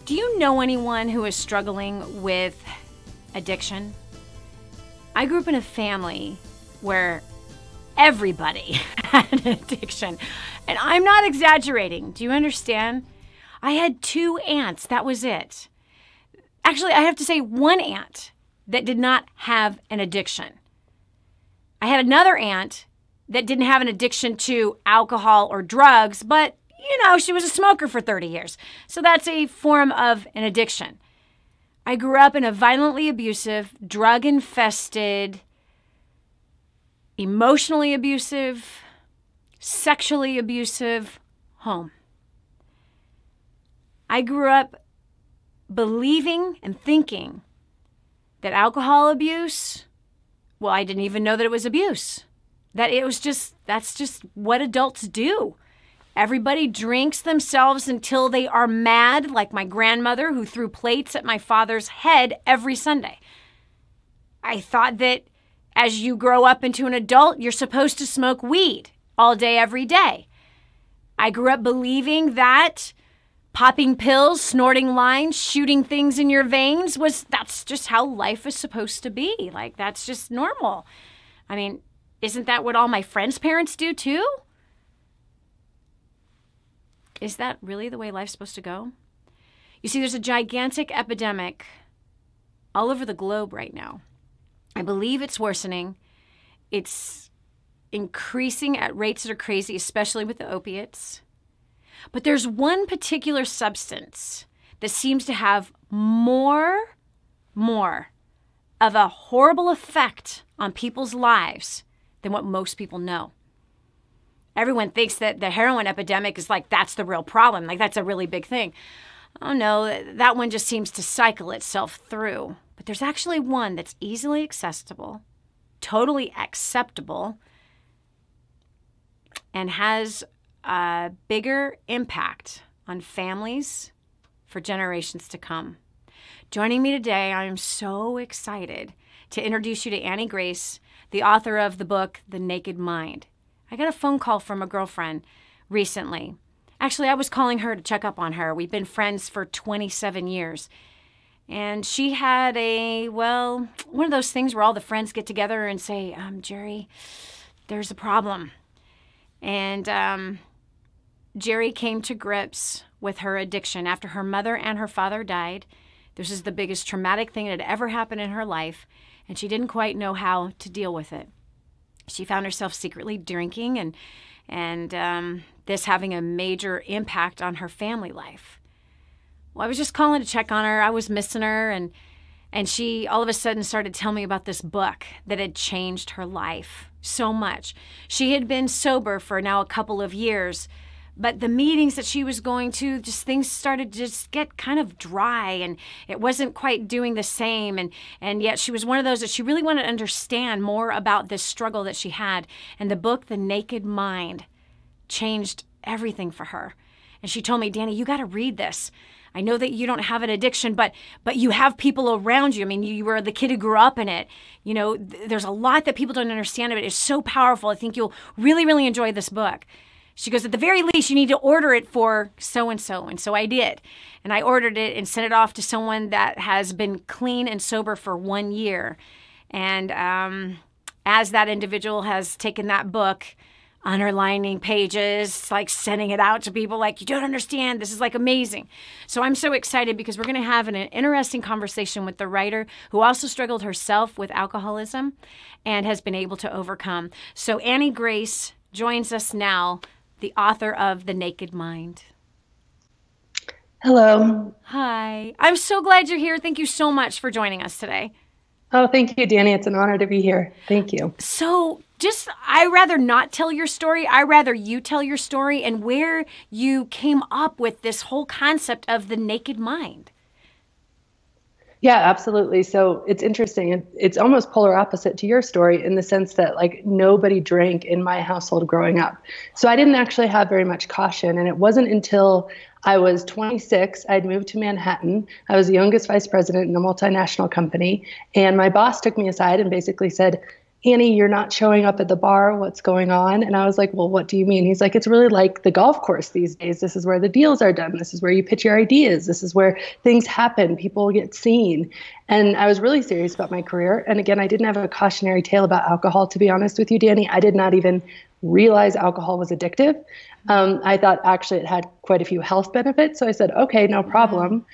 Do you know anyone who is struggling with addiction? I grew up in a family where everybody had an addiction. And I'm not exaggerating. Do you understand? I had 2 aunts. That was it. Actually, I have to say one aunt that did not have an addiction. I had another aunt that didn't have an addiction to alcohol or drugs, but, she was a smoker for 30 years. So that's a form of an addiction. I grew up in a violently abusive, drug-infested, emotionally abusive, sexually abusive home. I grew up believing and thinking that alcohol abuse, well, I didn't even know that it was abuse. That's just what adults do. Everybody drinks themselves until they are mad, like my grandmother who threw plates at my father's head every Sunday. I thought that as you grow up into an adult, you're supposed to smoke weed all day, every day. I grew up believing that popping pills, snorting lines, shooting things in your veins that's just how life is supposed to be. Like, that's just normal. I mean, isn't that what all my friends' parents do too? Is that really the way life's supposed to go? You see, there's a gigantic epidemic all over the globe right now. I believe it's worsening. It's increasing at rates that are crazy, especially with the opiates. But there's one particular substance that seems to have more of a horrible effect on people's lives than what most people know. Everyone thinks that the heroin epidemic is like, that's the real problem. Like, that's a really big thing. Oh no, that one just seems to cycle itself through. But there's actually one that's easily accessible, totally acceptable, and has a bigger impact on families for generations to come. Joining me today, I am so excited to introduce you to Annie Grace, the author of the book, The Naked Mind. I got a phone call from a girlfriend recently. Actually, I was calling her to check up on her. We've been friends for 27 years. And she had one of those things where all the friends get together and say, Jerry, there's a problem. And Jerry came to grips with her addiction after her mother and her father died. This is the biggest traumatic thing that had ever happened in her life, and she didn't quite know how to deal with it. She found herself secretly drinking and this having a major impact on her family life. Well, I was just calling to check on her. I was missing her, and she all of a sudden started telling me about this book that had changed her life so much. She had been sober for now a couple of years, but the meetings that she was going to, just things started to just get kind of dry, and it wasn't quite doing the same. And yet she was one of those that she really wanted to understand more about this struggle that she had. And the book, The Naked Mind, changed everything for her. And she told me, Danny, you got to read this. I know that you don't have an addiction, but you have people around you. I mean, you were the kid who grew up in it. There's a lot that people don't understand of it. It's so powerful. I think you'll really, really enjoy this book. She goes, at the very least, you need to order it for so-and-so. And so I did. And I ordered it and sent it off to someone that has been clean and sober for 1 year. And as that individual has taken that book, underlining pages, like sending it out to people like, you don't understand, this is like amazing. So I'm so excited because we're going to have an interesting conversation with the writer who also struggled herself with alcoholism and has been able to overcome. So Annie Grace joins us now, the author of The Naked Mind. Hello. Hi. I'm so glad you're here. Thank you so much for joining us today. Oh, thank you, Danny. It's an honor to be here. Thank you. So I rather not tell your story. I rather you tell your story and where you came up with this whole concept of the naked mind. Yeah, absolutely. So it's interesting. It's almost polar opposite to your story in the sense that like nobody drank in my household growing up. So I didn't actually have very much caution. And it wasn't until I was 26, I'd moved to Manhattan. I was the youngest vice president in a multinational company. And my boss took me aside and basically said, Annie, you're not showing up at the bar. What's going on? And I was like, well, what do you mean? He's like, it's really like the golf course these days. This is where the deals are done. This is where you pitch your ideas. This is where things happen. People get seen. And I was really serious about my career. And again, I didn't have a cautionary tale about alcohol, to be honest with you, Danny. I did not even realize alcohol was addictive. I thought actually it had quite a few health benefits. So I said, okay, no problem.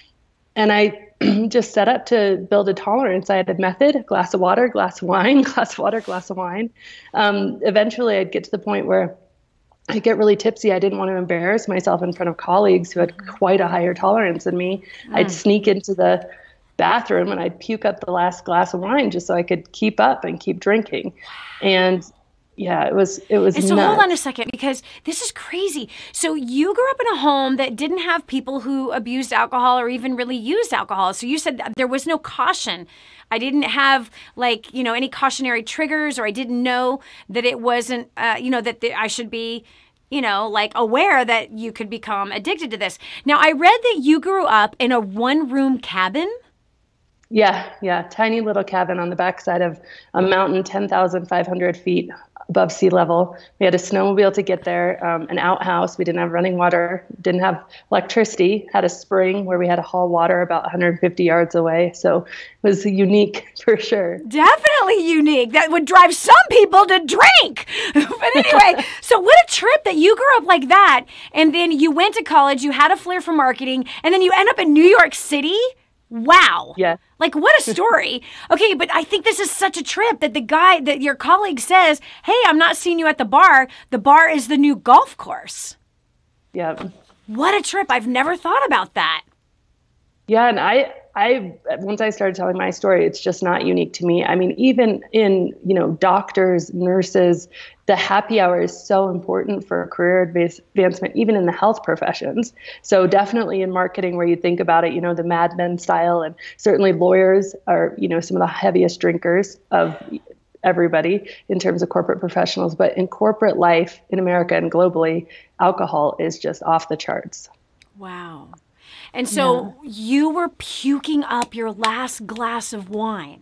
And I just set up to build a tolerance. I had a method: glass of water, glass of wine, glass of water, glass of wine. Eventually I'd get to the point where I'd get really tipsy. I didn't want to embarrass myself in front of colleagues who had quite a higher tolerance than me. I'd sneak into the bathroom and I'd puke up the last glass of wine just so I could keep up and keep drinking. And yeah, it was And so nuts. hold on a second, because this is crazy. So you grew up in a home that didn't have people who abused alcohol or even really used alcohol. So you said there was no caution. I didn't have any cautionary triggers, or I didn't know that it wasn't, I should be, aware that you could become addicted to this. Now, I read that you grew up in a one-room cabin. Yeah. Tiny little cabin on the backside of a mountain, 10,500 feet above sea level. We had a snowmobile to get there, an outhouse. We didn't have running water, didn't have electricity, had a spring where we had to haul water about 150 yards away. So it was unique for sure. Definitely unique. That would drive some people to drink. But anyway, so what a trip that you grew up like that. And then you went to college, you had a flair for marketing, and then you end up in New York City. Wow. Yeah. What a story. Okay, but I think this is such a trip that your colleague says, hey, I'm not seeing you at the bar. The bar is the new golf course. Yeah. What a trip. I've never thought about that. Yeah. And I once I started telling my story, it's just not unique to me. I mean, even in, doctors, nurses, the happy hour is so important for career advancement, even in the health professions. So definitely in marketing, where you think about it, the Mad Men style, and certainly lawyers are, some of the heaviest drinkers of everybody in terms of corporate professionals. But in corporate life in America and globally, alcohol is just off the charts. Wow. And so you were puking up your last glass of wine.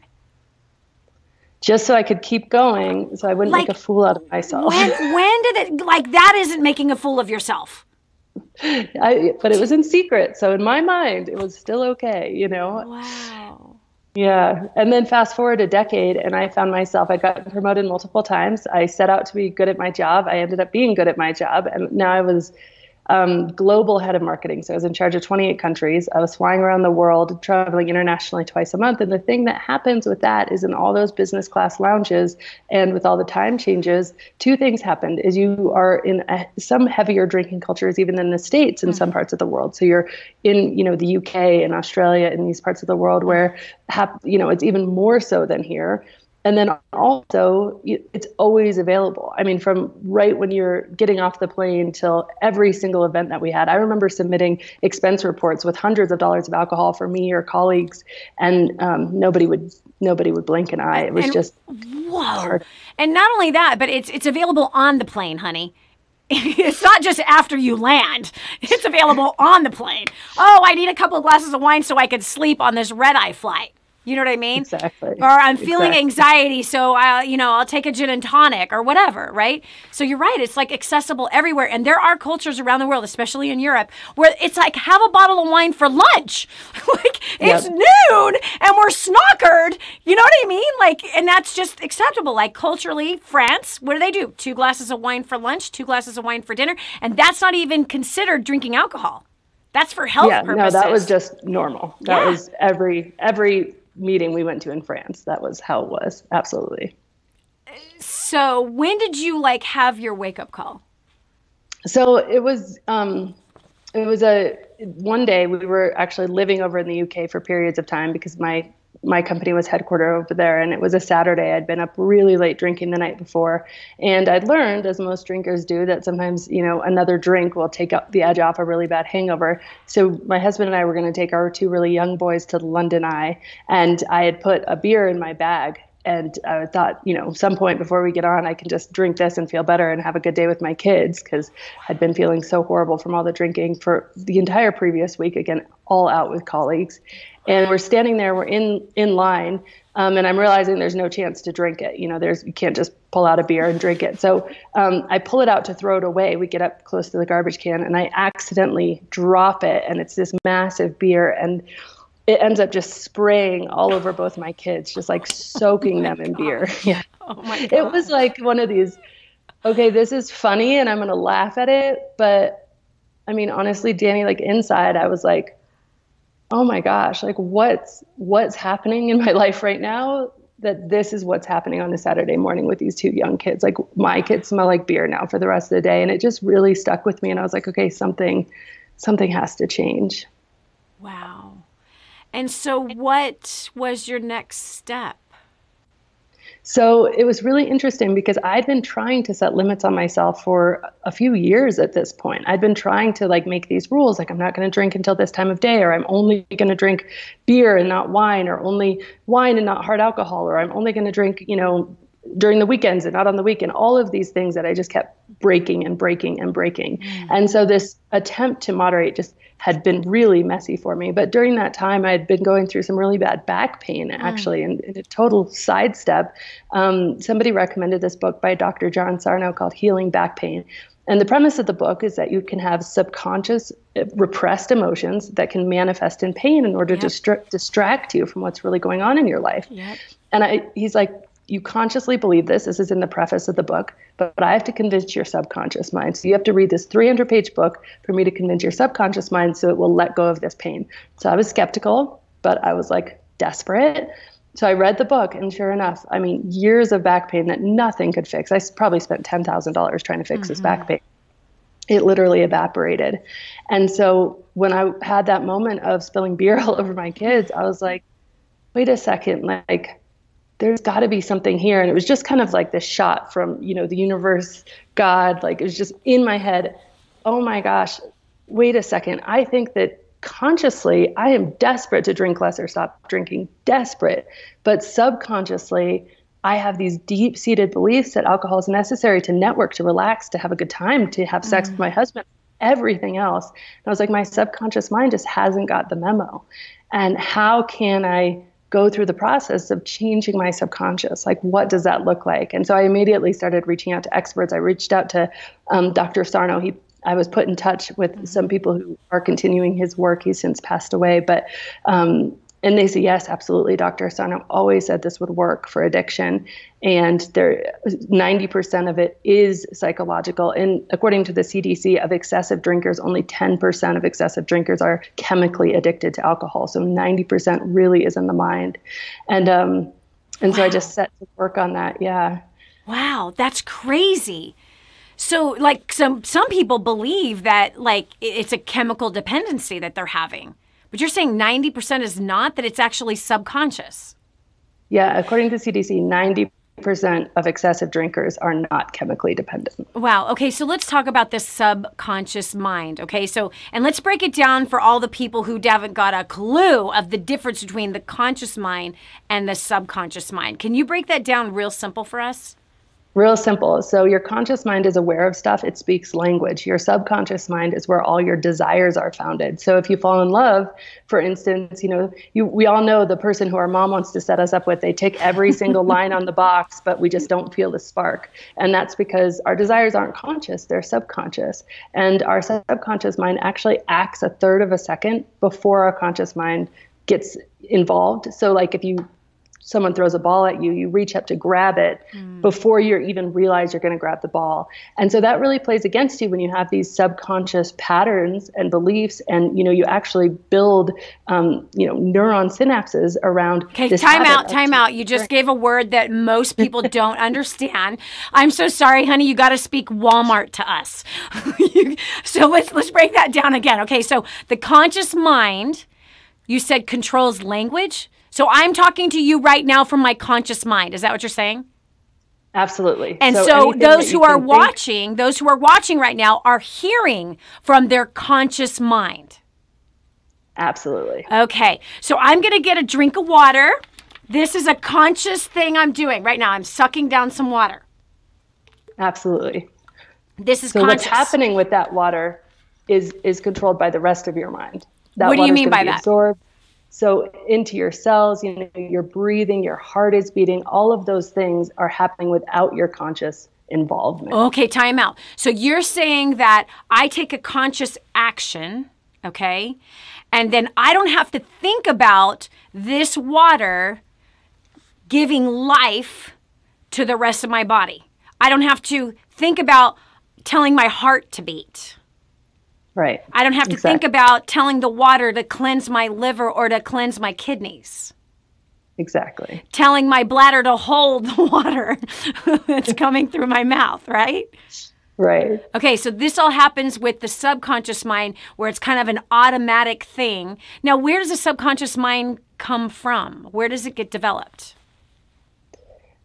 Just so I could keep going, so I wouldn't make a fool out of myself. When did it, that isn't making a fool of yourself? But it was in secret. So in my mind, it was still okay, Wow. Yeah. And then fast forward a decade, and I found myself, I'd gotten promoted multiple times. I set out to be good at my job. I ended up being good at my job. And now I was global head of marketing. So I was in charge of 28 countries. I was flying around the world, traveling internationally twice a month. And the thing that happens with that is, in all those business class lounges and with all the time changes, two things happened. Is you are in some heavier drinking cultures, even in the States, in some parts of the world. So you're in, the UK and Australia, in these parts of the world where, it's even more so than here. And then also, it's always available. I mean, from right when you're getting off the plane till every single event that we had. I remember submitting expense reports with hundreds of dollars of alcohol for me or colleagues, and nobody would blink an eye. It was just whoa. hard. And not only that, but it's available on the plane, honey. It's not just after you land. It's available on the plane. Oh, I need a couple of glasses of wine so I could sleep on this red-eye flight. You know what I mean? Exactly. Or I'm feeling anxiety, so I'll take a gin and tonic or whatever, right? So you're right. It's accessible everywhere. And there are cultures around the world, especially in Europe, where it's have a bottle of wine for lunch. It's noon and we're snockered. You know what I mean? And that's just acceptable. Culturally, France, what do? 2 glasses of wine for lunch, 2 glasses of wine for dinner. And that's not even considered drinking alcohol. That's for health purposes. No, that was just normal. That was every meeting we went to in France. That was how it was. Absolutely. So when did you have your wake up call? So it was one day. We were actually living over in the UK for periods of time because my company was headquartered over there, and it was a Saturday. I'd been up really late drinking the night before, and I'd learned, as most drinkers do, that sometimes, another drink will take up the edge off a really bad hangover. So my husband and I were going to take our 2 really young boys to the London Eye, and I had put a beer in my bag. And I thought, some point before we get on, I can just drink this and feel better and have a good day with my kids, because I'd been feeling so horrible from all the drinking for the entire previous week, again, all out with colleagues. And we're standing there, we're in line, and I'm realizing there's no chance to drink it. You can't just pull out a beer and drink it. So I pull it out to throw it away. We get up close to the garbage can, and I accidentally drop it, and it's this massive beer, and it ends up just spraying all over both my kids, just like soaking them in beer. Yeah. Oh my God. It was like one of these, okay, this is funny and I'm going to laugh at it. But I mean, honestly, Danny, like inside, I was like, oh my gosh, like what's happening in my life right now, that this is what's happening on a Saturday morning with these two young kids. Like my kids smell like beer now for the rest of the day. And it just really stuck with me. And I was like, okay, something has to change. Wow. And so what was your next step? So it was really interesting because I'd been trying to set limits on myself for a few years at this point. I'd been trying to make these rules, like I'm not going to drink until this time of day, or I'm only going to drink beer and not wine, or only wine and not hard alcohol, or I'm only going to drink, during the weekends and not on the weekend, all of these things that I just kept breaking and breaking and breaking. And so this attempt to moderate just had been really messy for me. But during that time, I had been going through some really bad back pain, actually, and in a total sidestep. Somebody recommended this book by Dr. John Sarno called Healing Back Pain. And the premise of the book is that you can have subconscious repressed emotions that can manifest in pain in order to distract you from what's really going on in your life. Yep. And he's like, you consciously believe this. This is in the preface of the book, but I have to convince your subconscious mind. So you have to read this 300-page book for me to convince your subconscious mind so it will let go of this pain. So I was skeptical, but I was desperate. So I read the book, and sure enough, years of back pain that nothing could fix. I probably spent $10,000 trying to fix this back pain. It literally evaporated. And so when I had that moment of spilling beer all over my kids, I was like, wait a second, there's got to be something here. And it was just kind of like this shot from, the universe, God, it was just in my head. Oh my gosh, wait a second. I think that consciously I am desperate to drink less or stop drinking, desperate. But subconsciously, I have these deep-seated beliefs that alcohol is necessary to network, to relax, to have a good time, to have sex with my husband, everything else. And I was like, my subconscious mind just hasn't got the memo. And how can I go through the process of changing my subconscious? What does that look like? And so I immediately started reaching out to experts. I reached out to Dr. Sarno. I was put in touch with some people who are continuing his work. He's since passed away, but and they say, yes, absolutely. Dr. Sarno always said this would work for addiction. And 90% of it is psychological. And according to the CDC, of excessive drinkers, only 10% of excessive drinkers are chemically addicted to alcohol. So 90% really is in the mind. And so I just set to work on that. Yeah. Wow, that's crazy. So some people believe that it's a chemical dependency that they're having. But you're saying 90% is not, that it's actually subconscious. Yeah, according to CDC, 90% of excessive drinkers are not chemically dependent. Wow. Okay, so let's talk about the subconscious mind. Okay, and let's break it down for all the people who haven't got a clue of the difference between the conscious mind and the subconscious mind. Can you break that down real simple for us? Real simple. So your conscious mind is aware of stuff. It speaks language. Your subconscious mind is where all your desires are founded. So if you fall in love, for instance, we all know the person who our mom wants to set us up with. They tick every single line on the box, but we just don't feel the spark. And that's because our desires aren't conscious. They're subconscious. And our subconscious mind actually acts a third of a second before our conscious mind gets involved. So if someone throws a ball at you, you reach up to grab it before you even realize you're going to grab the ball. And so that really plays against you when you have these subconscious patterns and beliefs, and you actually build neuron synapses around. Okay, time out. You just gave a word that most people don't understand. I'm so sorry, honey. You got to speak Walmart to us. So let's break that down again. Okay, so the conscious mind, you said, controls language. So I'm talking to you right now from my conscious mind. Is that what you're saying? Absolutely. And so those who are watching right now are hearing from their conscious mind. Absolutely. Okay. So I'm going to get a drink of water. This is a conscious thing I'm doing right now. I'm sucking down some water. Absolutely. This is so conscious. What's happening with that water is controlled by the rest of your mind. That what do you mean by that? Absorbed. So into your cells, you're breathing, your heart is beating. All of those things are happening without your conscious involvement. Okay, time out. So you're saying that I take a conscious action, okay, and then I don't have to think about this water giving life to the rest of my body. I don't have to think about telling my heart to beat. Right. I don't have to think about telling the water to cleanse my liver or to cleanse my kidneys. Exactly. Telling my bladder to hold the water that's coming through my mouth, right? Right. Okay, so this all happens with the subconscious mind where it's kind of an automatic thing. Now, where does the subconscious mind come from? Where does it get developed?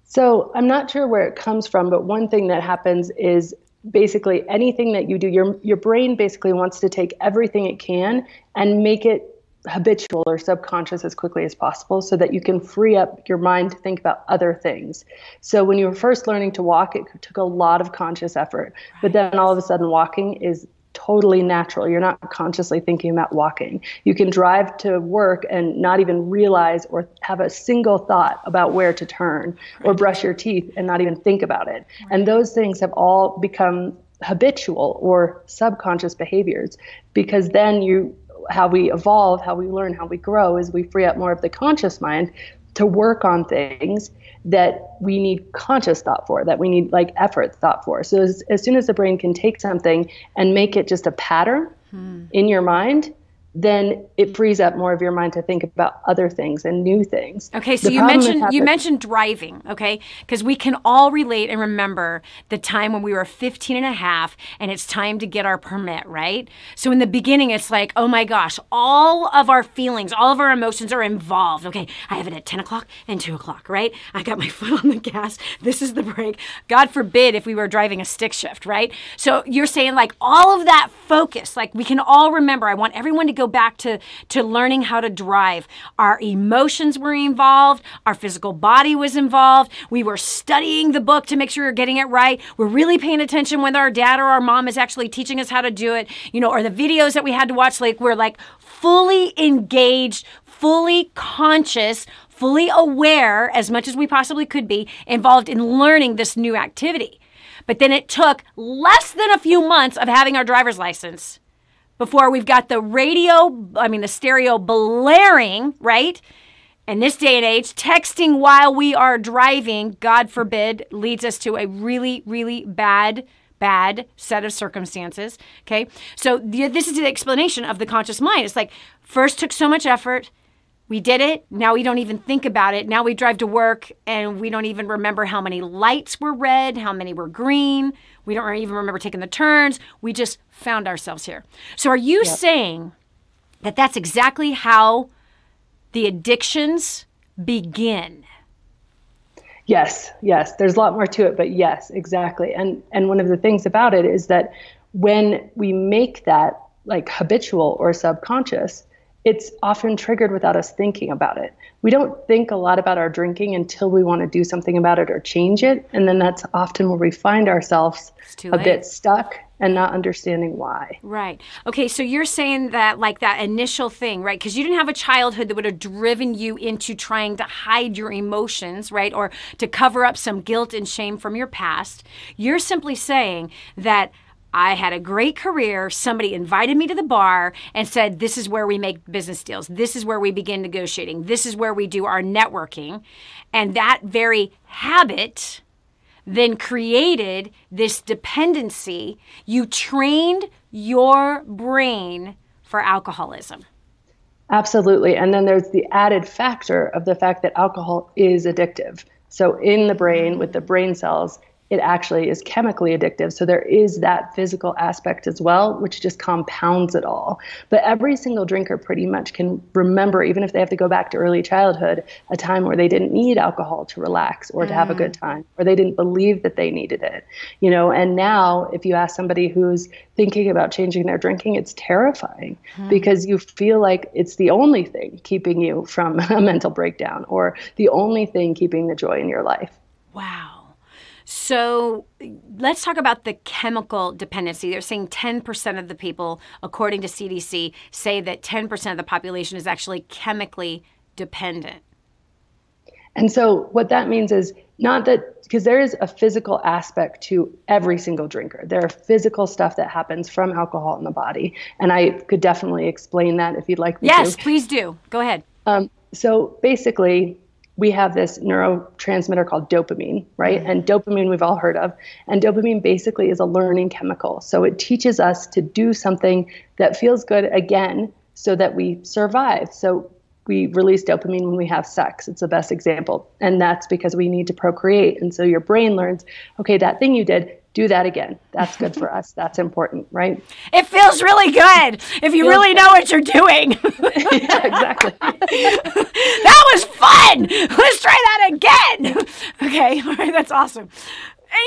So I'm not sure where it comes from, but one thing that happens is basically anything that you do, your brain basically wants to take everything it can and make it habitual or subconscious as quickly as possible so that you can free up your mind to think about other things. So when you were first learning to walk, it took a lot of conscious effort, but then all of a sudden walking is totally natural. You're not consciously thinking about walking. You can drive to work and not even realize or have a single thought about where to turn, or brush your teeth and not even think about it. And those things have all become habitual or subconscious behaviors, because then how we evolve, how we learn, how we grow is we free up more of the conscious mind to work on things that we need conscious thought for, that we need like effort thought for. So as soon as the brain can take something and make it just a pattern in your mind, then it frees up more of your mind to think about other things and new things. Okay, so you mentioned driving, okay? Because we can all relate and remember the time when we were 15 and a half and it's time to get our permit, right? So in the beginning, it's like, oh my gosh, all of our feelings, all of our emotions are involved. Okay, I have it at 10 o'clock and 2 o'clock, right? I got my foot on the gas. This is the brake. God forbid if we were driving a stick shift, right? So you're saying like all of that focus, like we can all remember, I want everyone to go back to learning how to drive. Our emotions were involved. Our physical body was involved. We were studying the book to make sure we're getting it right. We're really paying attention when our dad or our mom is actually teaching us how to do it, or the videos that we had to watch, like we're like fully engaged, fully conscious, fully aware as much as we possibly could be involved in learning this new activity. But then it took less than a few months of having our driver's license before we've got the stereo blaring, right? And this day and age, texting while we are driving, God forbid, leads us to a really, really bad set of circumstances, okay? So this is the explanation of the conscious mind. It's like, first took so much effort, we did it, now we don't even think about it. Now we drive to work and we don't even remember how many lights were red, how many were green. We don't even remember taking the turns. We just found ourselves here. So are you saying that that's exactly how the addictions begin? Yes. There's a lot more to it, but yes, exactly. And one of the things about it is that when we make that like habitual or subconscious, it's often triggered without us thinking about it. We don't think a lot about our drinking until we want to do something about it or change it. And then that's often where we find ourselves a bit stuck and not understanding why. Right. Okay, so you're saying that like that initial thing, right? Because you didn't have a childhood that would have driven you into trying to hide your emotions, right? Or to cover up some guilt and shame from your past. You're simply saying that I had a great career. Somebody invited me to the bar and said, this is where we make business deals. This is where we begin negotiating. This is where we do our networking. And that very habit then created this dependency. You trained your brain for alcoholism. Absolutely. And then there's the added factor of the fact that alcohol is addictive. So in the brain, with the brain cells, it actually is chemically addictive. So there is that physical aspect as well, which just compounds it all. But every single drinker pretty much can remember, even if they have to go back to early childhood, a time where they didn't need alcohol to relax or to have a good time, or they didn't believe that they needed it, you know. And now if you ask somebody who's thinking about changing their drinking, it's terrifying because you feel like it's the only thing keeping you from a mental breakdown or the only thing keeping the joy in your life. Wow. So let's talk about the chemical dependency. They're saying 10% of the people, according to CDC, say that 10% of the population is actually chemically dependent. And so what that means is not that, because there is a physical aspect to every single drinker. There are physical stuff that happens from alcohol in the body. And I could definitely explain that if you'd like me to. Yes, please do. Go ahead. So basically, we have this neurotransmitter called dopamine, right? And dopamine we've all heard of. And dopamine basically is a learning chemical. So it teaches us to do something that feels good again so that we survive. So we release dopamine when we have sex. It's the best example. And that's because we need to procreate. And so your brain learns, okay, that thing you did, do that again. That's good for us. That's important, right? It feels really good if you really know what you're doing. Yeah, exactly. That was fun. Let's try that again. Okay. All right. That's awesome.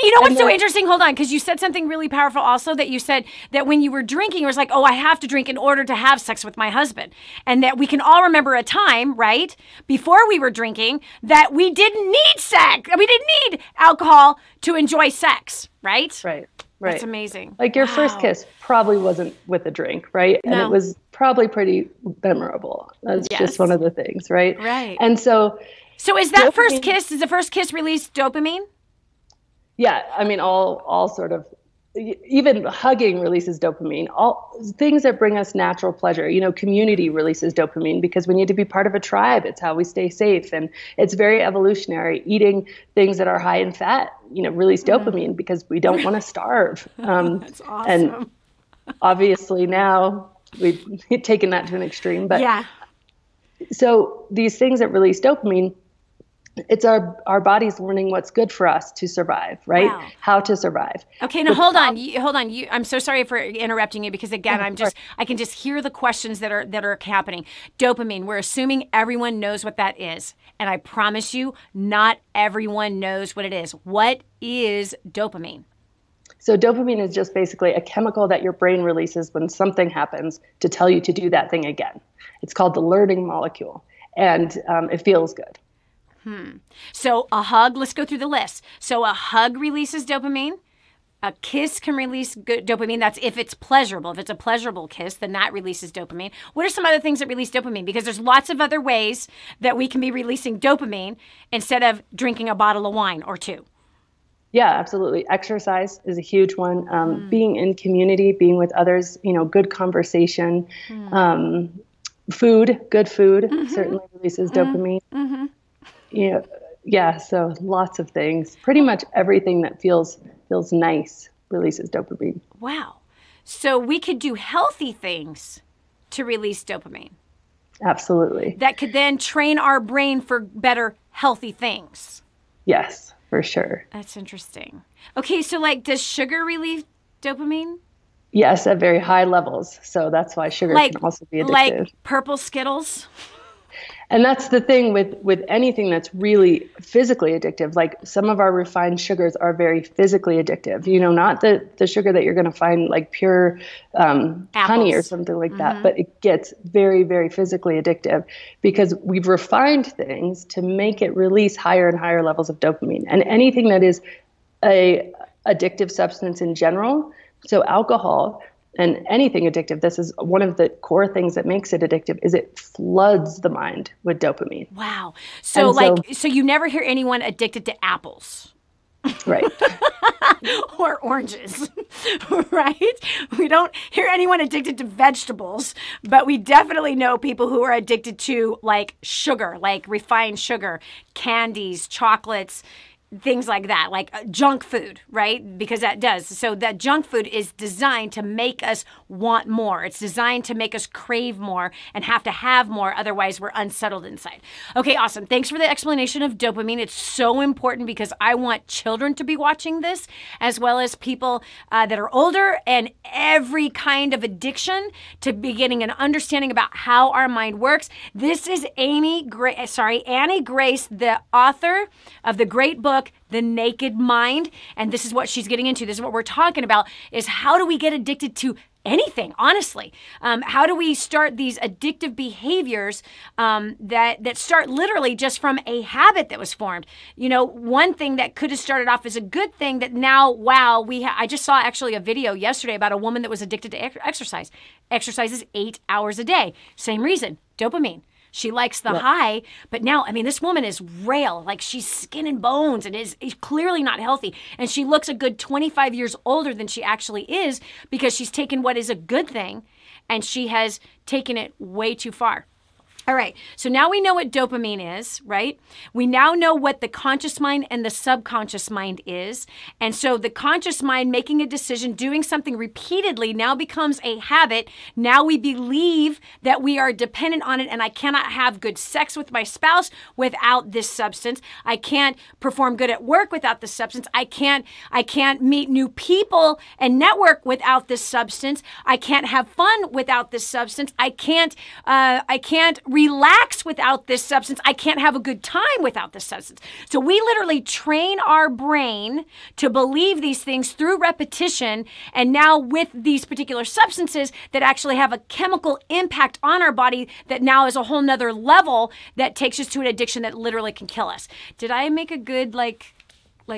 You know what's so interesting? Hold on, because you said something really powerful also, that you said that when you were drinking, it was like, oh, I have to drink in order to have sex with my husband. And that we can all remember a time, right, before we were drinking, that we didn't need sex. We didn't need alcohol to enjoy sex, right? Right. That's amazing. Like your first kiss probably wasn't with a drink, right? And it was probably pretty memorable. That's just one of the things, right? Right. And so is that first kiss, does the first kiss release dopamine? Yeah, I mean, all sort of, even hugging releases dopamine. All things that bring us natural pleasure. You know, community releases dopamine because we need to be part of a tribe. It's how we stay safe, and it's very evolutionary. Eating things that are high in fat, you know, release dopamine because we don't want to starve. That's awesome. And obviously now we've taken that to an extreme. But yeah. So these things that release dopamine, it's our body's learning what's good for us to survive, right? Wow. How to survive. Okay, now hold on. I'm so sorry for interrupting you because again, I can just hear the questions that are happening. Dopamine. We're assuming everyone knows what that is, and I promise you, not everyone knows what it is. What is dopamine? So dopamine is just basically a chemical that your brain releases when something happens to tell you to do that thing again. It's called the learning molecule, and it feels good. So a hug, let's go through the list. So a hug releases dopamine. A kiss can release dopamine. That's if it's pleasurable. If it's a pleasurable kiss, then that releases dopamine. What are some other things that release dopamine? Because there's lots of other ways that we can be releasing dopamine instead of drinking a bottle of wine or two. Yeah, absolutely. Exercise is a huge one. Being in community, being with others, you know, good conversation. Food, good food certainly releases dopamine. Yeah. So lots of things. Pretty much everything that feels nice releases dopamine. Wow. So we could do healthy things to release dopamine. Absolutely. That could then train our brain for better healthy things. Yes, for sure. That's interesting. Okay, so like, does sugar release dopamine? Yes, at very high levels. So that's why sugar can also be addictive. Like purple Skittles? And that's the thing with anything that's really physically addictive. Like some of our refined sugars are very physically addictive. You know, not the sugar that you're going to find like pure honey or something like that, but it gets very, very physically addictive because we've refined things to make it release higher and higher levels of dopamine. And anything that is a addictive substance in general, so alcohol and anything addictive, this is one of the core things that makes it addictive, is it floods the mind with dopamine. Wow. So you never hear anyone addicted to apples. Right. Or oranges, right? We don't hear anyone addicted to vegetables, but we definitely know people who are addicted to like sugar, like refined sugar, candies, chocolates, things like that, like junk food, right? Because that does. So that junk food is designed to make us want more. It's designed to make us crave more and have more. Otherwise, we're unsettled inside. Okay, awesome. Thanks for the explanation of dopamine. It's so important because I want children to be watching this, as well as people that are older, and every kind of addiction to be getting an understanding about how our mind works. This is Annie Grace, the author of the great book, The Naked Mind. And this is what she's getting into. This is what we're talking about, is how do we get addicted to anything, honestly? How do we start these addictive behaviors that start literally just from a habit that was formed? You know, one thing that could have started off as a good thing that now, wow, I just saw actually a video yesterday about a woman that was addicted to exercise. Exercises 8 hours a day. Same reason, dopamine. She likes the high, but now, I mean, this woman is rail, like she's skin and bones and is clearly not healthy. And she looks a good 25 years older than she actually is because she's taken what is a good thing and she has taken it way too far. All right, so now we know what dopamine is, right? We now know what the conscious mind and the subconscious mind is. And so the conscious mind making a decision, doing something repeatedly now becomes a habit. Now we believe that we are dependent on it, and I cannot have good sex with my spouse without this substance. I can't perform good at work without this substance. I can't meet new people and network without this substance. I can't have fun without this substance. I can't relax without this substance. I can't have a good time without this substance. So we literally train our brain to believe these things through repetition. And now with these particular substances that actually have a chemical impact on our body that now is a whole nother level that takes us to an addiction that literally can kill us. Did I make a good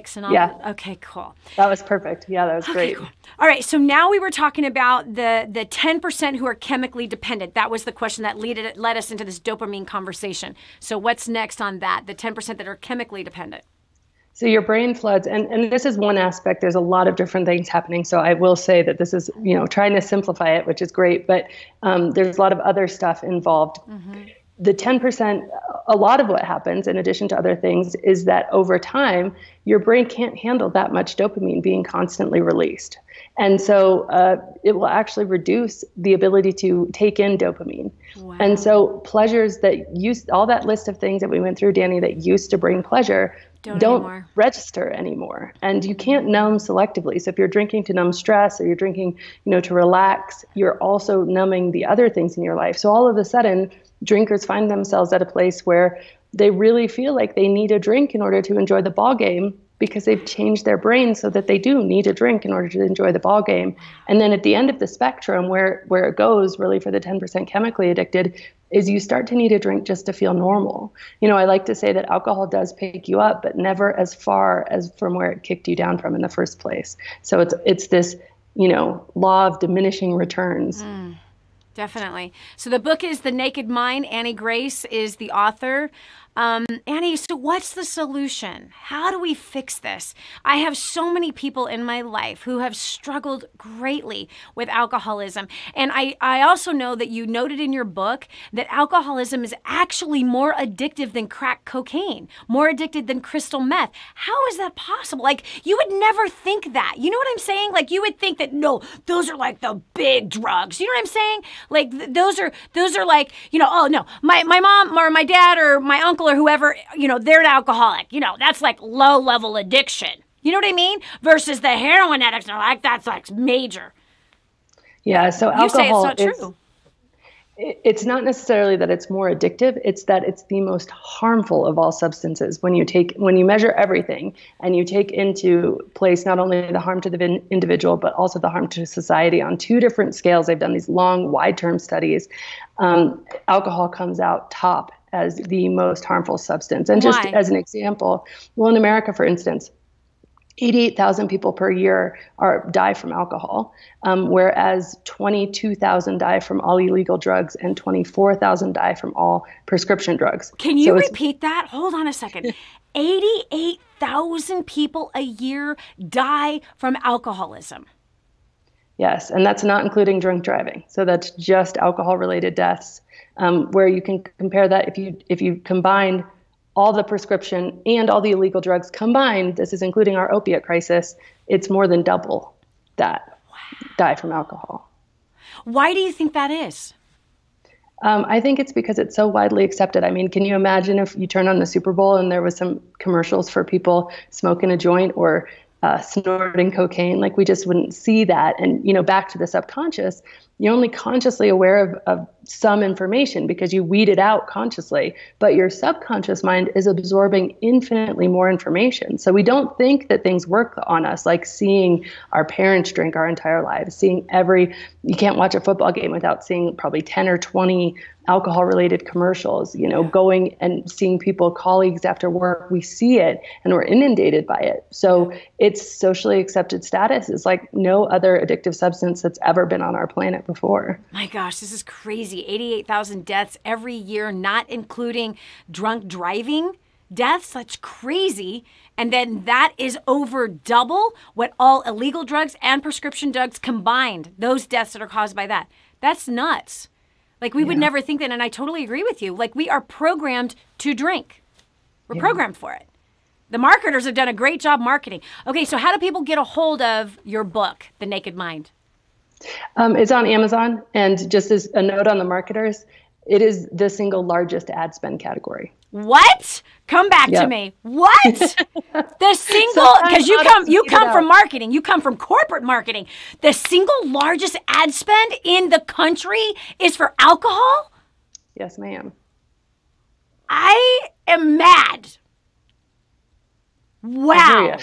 synopsis? Yeah. Okay, cool. That was perfect. Yeah, that was great. Cool. All right, so now we were talking about the 10% who are chemically dependent. That was the question that led us into this dopamine conversation. So what's next on that, the 10% that are chemically dependent? So your brain floods, and this is one aspect. There's a lot of different things happening. So I will say that this is, trying to simplify it, which is great, but there's a lot of other stuff involved. Mm-hmm. The 10%, a lot of what happens, in addition to other things, is that over time, your brain can't handle that much dopamine being constantly released. And so it will actually reduce the ability to take in dopamine. Wow. And so pleasures that all that list of things that we went through, Danny, that used to bring pleasure, don't register anymore. And you can't numb selectively. So if you're drinking to numb stress or you're drinking, to relax, you're also numbing the other things in your life. So all of a sudden, drinkers find themselves at a place where they really feel like they need a drink in order to enjoy the ball game because they've changed their brain so that they do need a drink in order to enjoy the ball game. And then at the end of the spectrum, where it goes really for the 10% chemically addicted, is you start to need a drink just to feel normal. I like to say that alcohol does pick you up, but never as far as from where it kicked you down from in the first place. So it's this, law of diminishing returns. Mm. Definitely. So the book is The Naked Mind. Annie Grace is the author. Annie, so what's the solution? How do we fix this? I have so many people in my life who have struggled greatly with alcoholism. And I also know that you noted in your book that alcoholism is actually more addictive than crack cocaine, more addicted than crystal meth. How is that possible? Like, you would never think that. You know what I'm saying? Like, you would think that, no, those are like the big drugs. You know what I'm saying? Like, those are like, oh no, my mom or my dad or my uncle or whoever, they're an alcoholic. That's like low level addiction. You know what I mean? Versus the heroin addicts are like, that's like major. Yeah. So you say it's not true. It's not necessarily that it's more addictive. It's that it's the most harmful of all substances. When you measure everything and you take into place not only the harm to the individual, but also the harm to society on two different scales. They've done these long, wide-term studies. Alcohol comes out top as the most harmful substance. And just as an example, well, in America, for instance, 88,000 people per year die from alcohol, whereas 22,000 die from all illegal drugs and 24,000 die from all prescription drugs. Can you repeat that? Hold on a second. 88,000 people a year die from alcoholism. Yes, and that's not including drunk driving. So that's just alcohol-related deaths, where you can compare that if you combine all the prescription and all the illegal drugs combined, this is including our opiate crisis, it's more than double that die from alcohol. Why do you think that is? I think it's because it's so widely accepted. I mean, can you imagine if you turn on the Super Bowl and there was some commercials for people smoking a joint or snorting cocaine? Like, we just wouldn't see that. And, back to the subconscious, you're only consciously aware of some information because you weed it out consciously, but your subconscious mind is absorbing infinitely more information. So we don't think that things work on us, like seeing our parents drink our entire lives, you can't watch a football game without seeing probably 10 or 20 alcohol related commercials, going and seeing people, colleagues after work, we see it and we're inundated by it. So it's socially accepted status is like no other addictive substance that's ever been on our planet before. My gosh, this is crazy. 88,000 deaths every year, not including drunk driving deaths. That's crazy. And then that is over double what all illegal drugs and prescription drugs combined, those deaths that are caused by that. That's nuts. Like, we would never think that. And I totally agree with you. Like, we are programmed to drink. We're programmed for it. The marketers have done a great job marketing. Okay, so how do people get a hold of your book, The Naked Mind? It's on Amazon. And just as a note on the marketers, it is the single largest ad spend category. What? Come back to me. What? The single, because you come from marketing, you come from corporate marketing. The single largest ad spend in the country is for alcohol? Yes, ma'am. I am mad. Wow.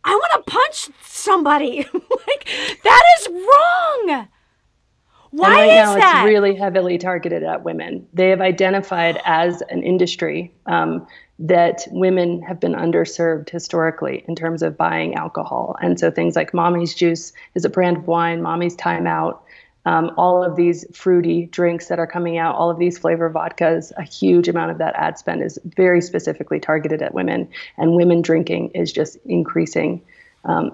I want to punch somebody. Like, that is wrong. Why and right now, that? It's really heavily targeted at women. They have identified as an industry that women have been underserved historically in terms of buying alcohol. And so things like Mommy's Juice is a brand of wine, Mommy's Time Out, all of these fruity drinks that are coming out, all of these flavor vodkas, a huge amount of that ad spend is very specifically targeted at women. And women drinking is just increasing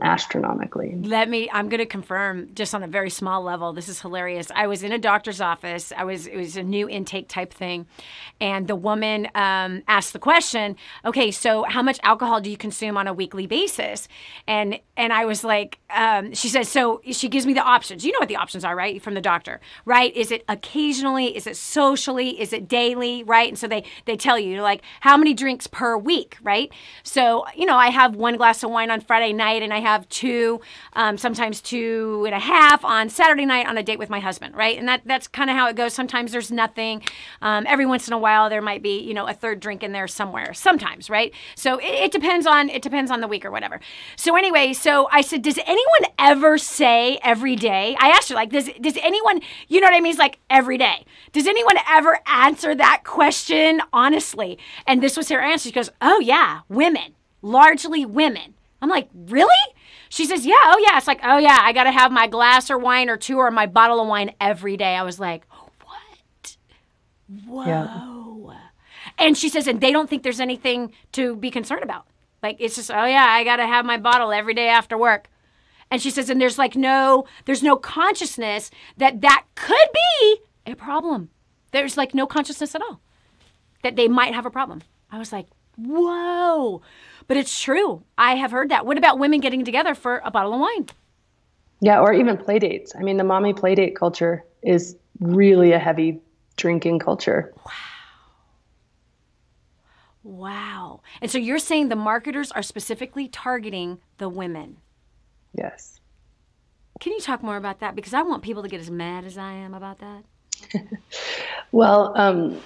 astronomically. I'm going to confirm just on a very small level. This is hilarious. I was in a doctor's office. It was a new intake type thing. And the woman asked the question, okay, so how much alcohol do you consume on a weekly basis? And I was like, she says, so she gives me the options. You know what the options are, right? From the doctor, right? Is it occasionally? Is it socially? Is it daily? Right? And so they tell you, like, how many drinks per week, right? So, I have 1 glass of wine on Friday night, and I have 2, sometimes 2.5 on Saturday night on a date with my husband, right? And that's kind of how it goes. Sometimes there's nothing. Every once in a while there might be, a third drink in there somewhere. Sometimes, right? So it depends on the week or whatever. So anyway, so I said, does anyone ever say every day? I asked her, like, does anyone, you know what I mean? It's like every day. Does anyone ever answer that question honestly? And this was her answer. She goes, oh yeah, women, largely women. I'm like, really? She says, yeah, oh yeah. It's like, oh yeah, I got to have my glass or wine or 2 or my bottle of wine every day. I was like, what? Whoa. Yeah. And she says, and they don't think there's anything to be concerned about. Like, it's just, oh yeah, I got to have my bottle every day after work. And she says, and there's no consciousness that could be a problem. There's like no consciousness at all that they might have a problem. I was like, whoa. But it's true. I have heard that. What about women getting together for a bottle of wine? Yeah, or even play dates. I mean, the mommy play date culture is really a heavy drinking culture. Wow. And so you're saying the marketers are specifically targeting the women? Yes. Can you talk more about that? Because I want people to get as mad as I am about that. Well,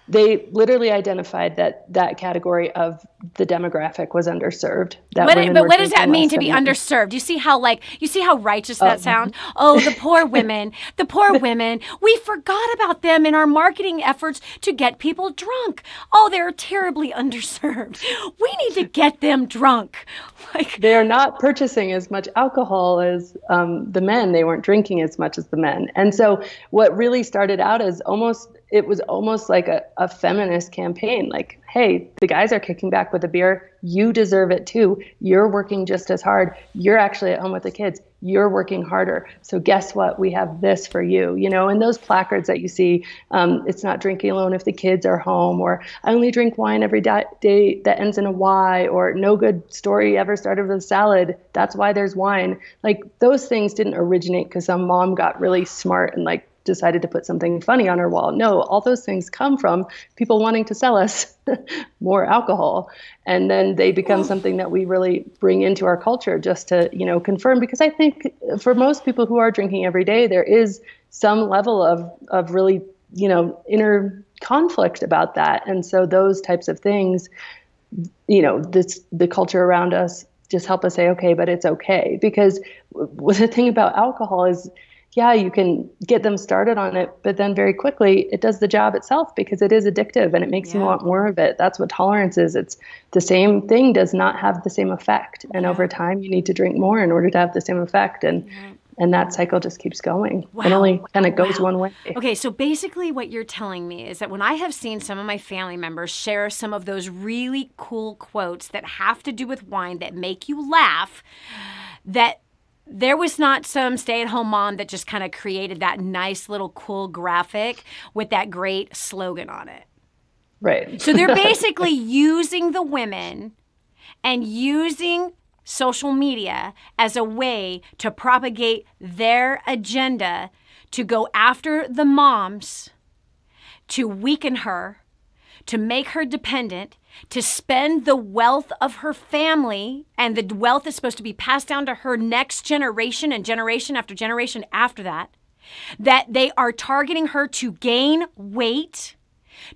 they literally identified that category of the demographic was underserved. But what does that mean to be underserved? You see how righteous that sounds? Oh, the poor women, the poor women. We forgot about them in our marketing efforts to get people drunk. Oh, they're terribly underserved. We need to get them drunk. Like, they are not purchasing as much alcohol as the men. They weren't drinking as much as the men. And so what really started out as almost it was almost like a feminist campaign. Like, hey, the guys are kicking back with a beer. You deserve it too. You're working just as hard. You're actually at home with the kids. You're working harder. So guess what? We have this for you, and those placards that you see, it's not drinking alone if the kids are home, or I only drink wine every day that ends in a Y, or no good story ever started with a salad. That's why there's wine. Like, those things didn't originate because some mom got really smart and like decided to put something funny on her wall. No, all those things come from people wanting to sell us more alcohol. And then they become something that we really bring into our culture just to, confirm. Because I think for most people who are drinking every day, there is some level of really, inner conflict about that. And so those types of things, the culture around us just help us say, okay, but it's okay. Because the thing about alcohol is, yeah, you can get them started on it, but then very quickly it does the job itself because it is addictive and it makes you want more of it. That's what tolerance is. It's the same thing does not have the same effect. And over time you need to drink more in order to have the same effect. And that cycle just keeps going. It only kind of goes one way. Okay, so basically what you're telling me is that when I have seen some of my family members share some of those really cool quotes that have to do with wine that make you laugh, that there was not some stay-at-home mom that just kind of created that nice little cool graphic with that great slogan on it. Right. So they're basically using the women and using social media as a way to propagate their agenda to go after the moms, to weaken her, to make her dependent, to spend the wealth of her family, and the wealth is supposed to be passed down to her next generation and generation after generation after that they are targeting her to gain weight,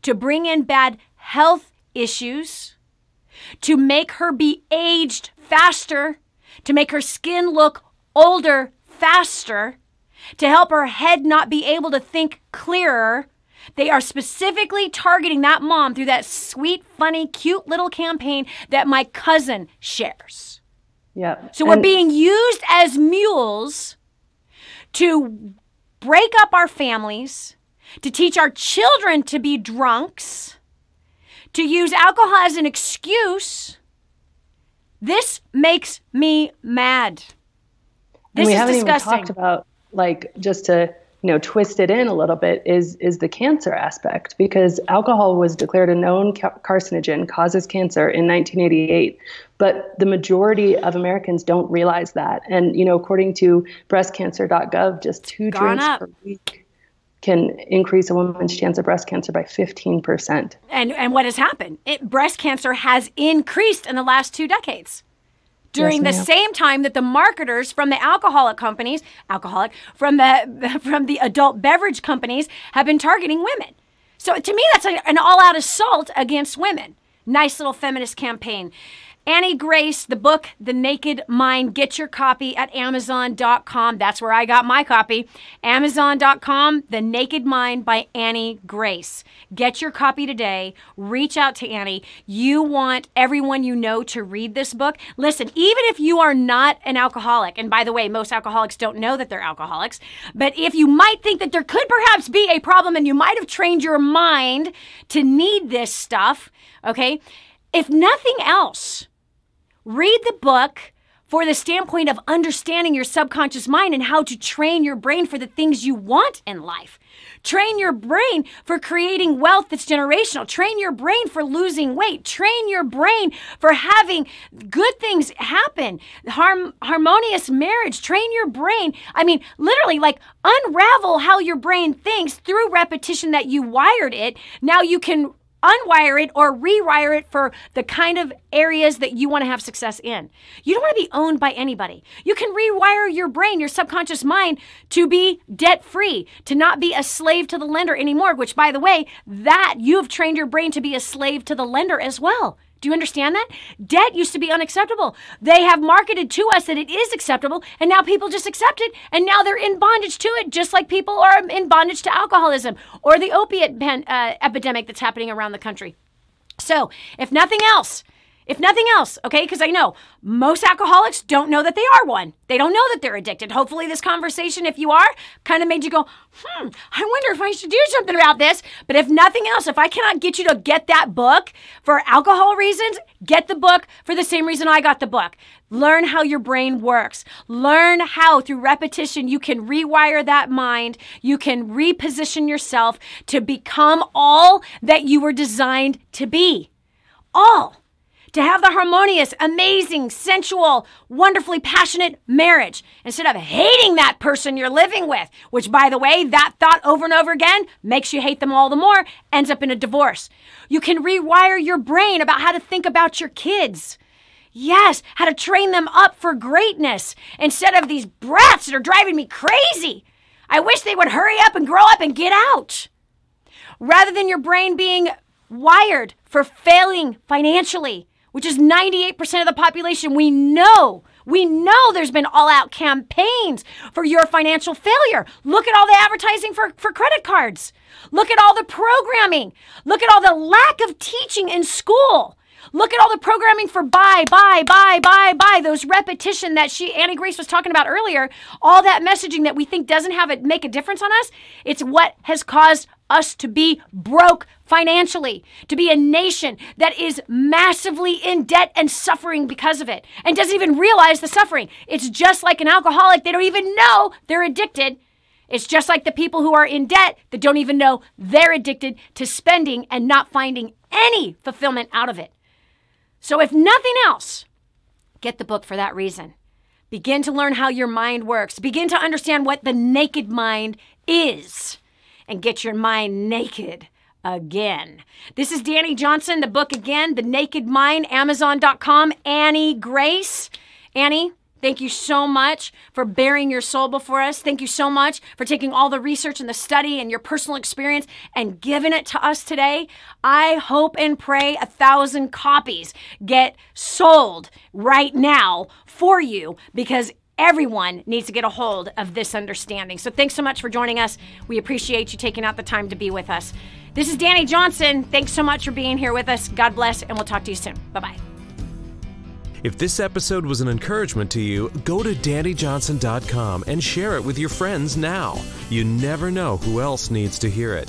to bring in bad health issues, to make her be aged faster, to make her skin look older faster, to help her head not be able to think clearer. They are specifically targeting that mom through that sweet, funny, cute little campaign that my cousin shares. Yeah. So we're being used as mules to break up our families, to teach our children to be drunks, to use alcohol as an excuse. This makes me mad. This is disgusting. And we haven't even talked about, like, just to twist it in a little bit is the cancer aspect, because alcohol was declared a known carcinogen, causes cancer in 1988. But the majority of Americans don't realize that. And, according to breastcancer.gov, just 2 drinks per week can increase a woman's chance of breast cancer by 15%. And what has happened? Breast cancer has increased in the last 2 decades. During the same time that the marketers from the from the adult beverage companies have been targeting women. So to me, that's an all-out assault against women. Nice little feminist campaign. Annie Grace, the book, The Naked Mind. Get your copy at Amazon.com. That's where I got my copy. Amazon.com, The Naked Mind by Annie Grace. Get your copy today. Reach out to Annie. You want everyone you know to read this book. Listen, even if you are not an alcoholic, and by the way, most alcoholics don't know that they're alcoholics, but if you might think that there could perhaps be a problem and you might have trained your mind to need this stuff, okay? If nothing else, read the book for the standpoint of understanding your subconscious mind and how to train your brain for the things you want in life. Train your brain for creating wealth that's generational. Train your brain for losing weight. Train your brain for having good things happen. Harmonious marriage. Train your brain. I mean, literally, like, unravel how your brain thinks through repetition that you wired it. Now you can unwire it or rewire it for the kind of areas that you want to have success in. You don't want to be owned by anybody. You can rewire your brain, your subconscious mind, to be debt-free, to not be a slave to the lender anymore, which, by the way, that you have trained your brain to be a slave to the lender as well. Do you understand that? Debt used to be unacceptable. They have marketed to us that it is acceptable, and now people just accept it, and now they're in bondage to it, just like people are in bondage to alcoholism or the opiate epidemic that's happening around the country. So, if nothing else, If nothing else, okay? Because I know most alcoholics don't know that they are one. They don't know that they're addicted. Hopefully this conversation, if you are, kind of made you go, I wonder if I should do something about this. But if nothing else, if I cannot get you to get that book for alcohol reasons, get the book for the same reason I got the book. Learn how your brain works. Learn how, through repetition, you can rewire that mind. You can reposition yourself to become all that you were designed to be. All. To have the harmonious, amazing, sensual, wonderfully passionate marriage instead of hating that person you're living with, which, by the way, that thought over and over again makes you hate them all the more, ends up in a divorce. You can rewire your brain about how to think about your kids. Yes, how to train them up for greatness instead of these brats that are driving me crazy. I wish they would hurry up and grow up and get out. Rather than your brain being wired for failing financially, which is 98% of the population. We know there's been all-out campaigns for your financial failure. Look at all the advertising for credit cards. Look at all the programming. Look at all the lack of teaching in school. Look at all the programming for buy. Those repetition that Annie Grace was talking about earlier. All that messaging that we think doesn't make a difference on us. It's what has caused us to be broke financially, to be a nation that is massively in debt and suffering because of it, and doesn't even realize the suffering. It's just like an alcoholic. They don't even know they're addicted. It's just like the people who are in debt that don't even know they're addicted to spending and not finding any fulfillment out of it. So if nothing else, get the book for that reason. Begin to learn how your mind works. Begin to understand what the naked mind is, and get your mind naked again. This is Danny Johnson. The book again, The Naked Mind, Amazon.com, Annie Grace. Annie, thank you so much for bearing your soul before us. Thank you so much for taking all the research and the study and your personal experience and giving it to us today. I hope and pray 1,000 copies get sold right now for you, because everyone needs to get a hold of this understanding. So thanks so much for joining us. We appreciate you taking out the time to be with us. This is Danny Johnson. Thanks so much for being here with us. God bless, and we'll talk to you soon. Bye-bye. If this episode was an encouragement to you, go to DannyJohnson.com and share it with your friends now. You never know who else needs to hear it.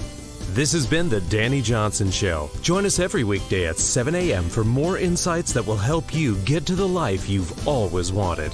This has been The Danny Johnson Show. Join us every weekday at 7 a.m. for more insights that will help you get to the life you've always wanted.